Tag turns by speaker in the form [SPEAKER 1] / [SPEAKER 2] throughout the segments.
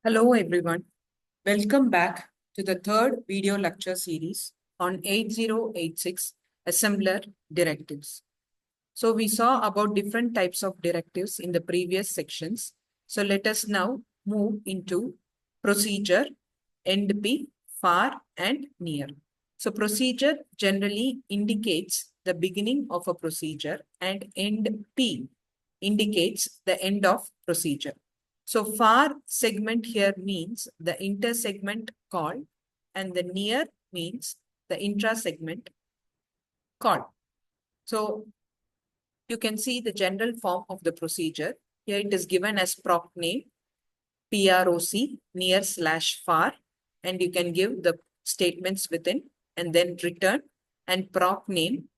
[SPEAKER 1] Hello everyone. Welcome back to the third video lecture series on 8086 assembler directives. So we saw about different types of directives in the previous sections. So let us now move into procedure, NP, far and near. So procedure generally indicates the beginning of a procedure and NP indicates the end of procedure. So far segment here means the inter-segment call and the near means the intra-segment call. So you can see the general form of the procedure. Here it is given as proc name, PROC, near / far, and you can give the statements within and then return and proc name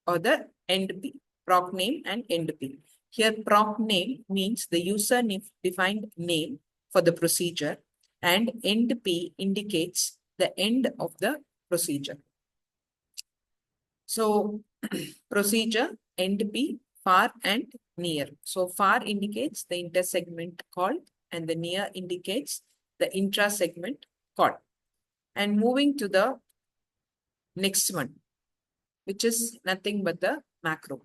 [SPEAKER 1] or the end P, proc name and end P. Here proc name means the user defined name for the procedure and end P indicates the end of the procedure. So procedure, end P, far and near. So far indicates the inter-segment call and the near indicates the intra-segment call. And moving to the next one, which is nothing but the macro.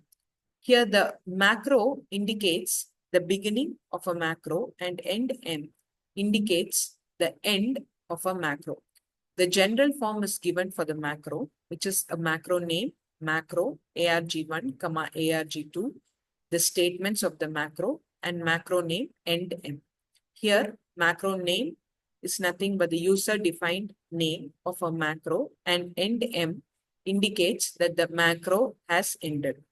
[SPEAKER 1] Here the macro indicates the beginning of a macro and end M indicates the end of a macro. The general form is given for the macro, which is a macro name, macro, arg1, arg2, the statements of the macro and macro name, end M. Here, macro name is nothing but the user-defined name of a macro and end M indicates that the macro has ended.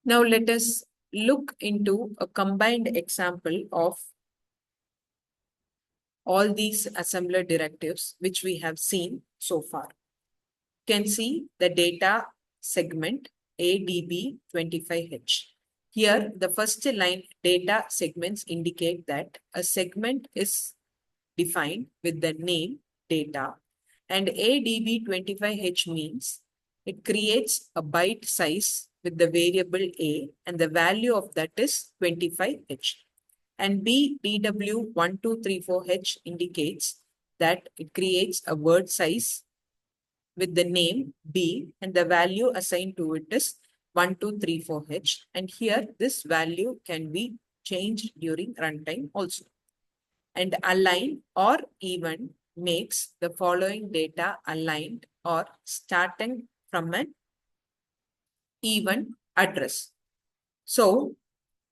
[SPEAKER 1] Now let us look into a combined example of all these assembler directives which we have seen so far. You can see the data segment ADB25H. Here the first line data segments indicate that a segment is defined with the name data and ADB25H means it creates a byte size with the variable A and the value of that is 25H. And BDW1234H indicates that it creates a word size with the name B and the value assigned to it is 1234H. And here this value can be changed during runtime also. And align or even makes the following data aligned or starting from an even address. So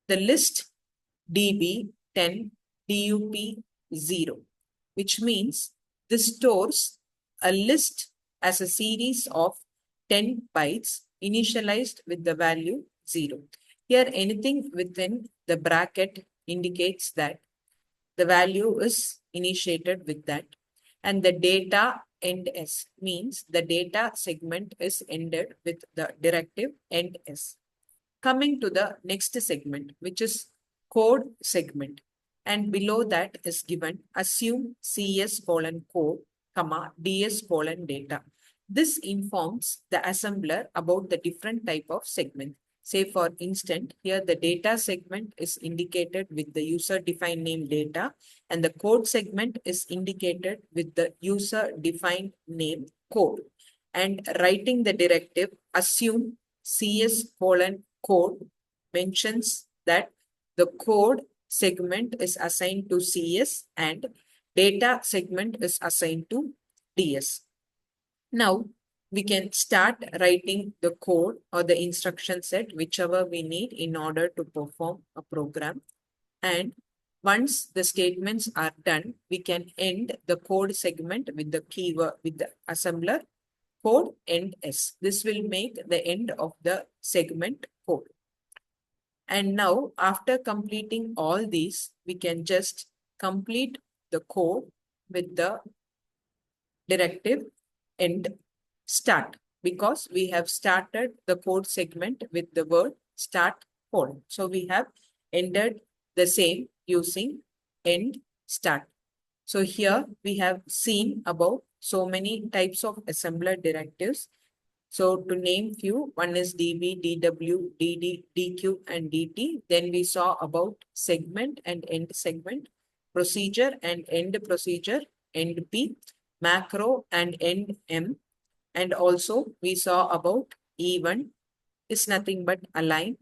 [SPEAKER 1] the list DB 10 DUP 0, which means this stores a list as a series of 10 bytes initialized with the value 0. Here anything within the bracket indicates that the value is initiated with that. And the data end S means the data segment is ended with the directive end S. Coming to the next segment, which is code segment. And below that is given assume CS colon code, comma, DS colon data. This informs the assembler about the different type of segment. Say for instance, here the data segment is indicated with the user-defined name data and the code segment is indicated with the user-defined name code. And writing the directive assume CS colon code mentions that the code segment is assigned to CS and data segment is assigned to DS. Now, we can start writing the code or the instruction set, whichever we need in order to perform a program. And once the statements are done, we can end the code segment with the keyword, with the assembler code end S. This will make the end of the segment code. And now after completing all these, we can just complete the code with the directive end start because we have started the code segment with the word start code. So we have ended the same using end start. So here we have seen about so many types of assembler directives So to name few, one is DB, DW, DD, DQ, and DT. Then we saw about segment and end segment, procedure and end procedure, end P, macro and end M. And also we saw about even is nothing but align.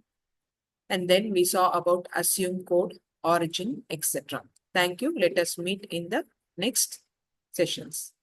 [SPEAKER 1] And then we saw about assume code, origin, etc. Thank you. Let us meet in the next sessions.